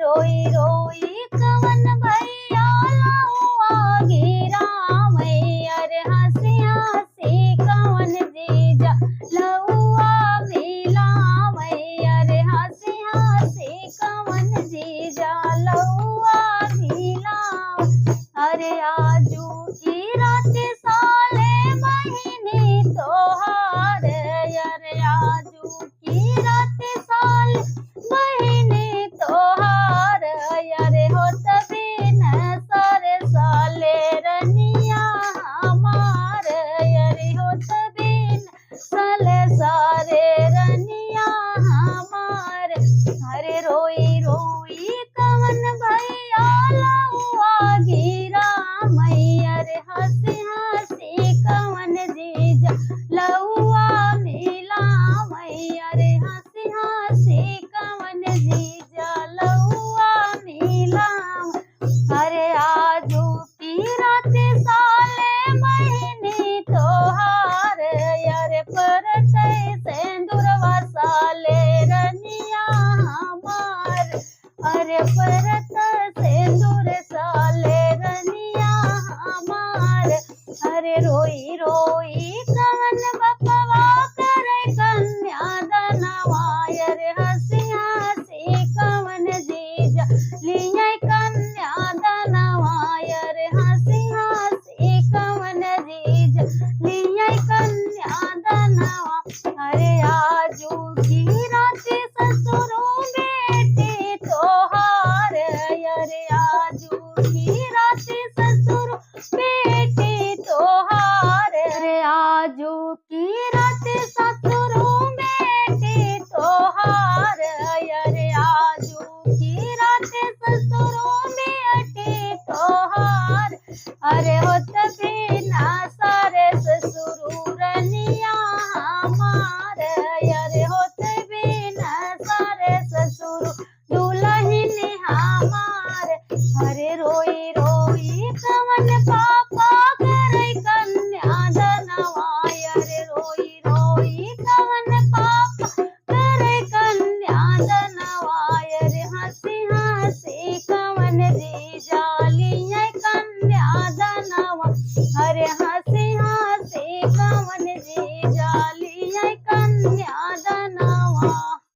रोई रोई कवन भैया लौआ गिरा मैया रे हंसी हंसी कवन जीजा लौआ मिला मैया रे हंसी हंसी कवन जीजा लौआ मिला। अरे आजू की रात साले महीने तोहार अरे आजू की रात साल महीने तोहार अरे होत बिन सारे साले रनिया हमार अरे होत बिन साले सारे रनिया हमार। अरे रोई रोई कवन भैया लौआ गिरा मैया रे हंसी हंसी कवन जीजा लौआ मिला मैया रे हंसी हंसी कवन जीजा लौआ मिला। अरे आजू की रात साले महीने तोहार अरे परते सेंदुरवा साले रनिया हमार अरे परत सेंदूर साले रनिया हमार। अरे रोई रोई कवन बपवा करे कन्या दनवा अरे हंसी हंसी कवन जीजा लिया कन्या दनवा अरे हंसी हंसी कवन जीजा लिया कन्या दनवा। अरे आजू की रात ससुरों बेटी तोहार अरे आजू की रात ससुर बेटी तोहार अरे आजू की रात ससुरों बेटी तोहार अरे आजू की रात ससुरों बेटी तोहार। अरे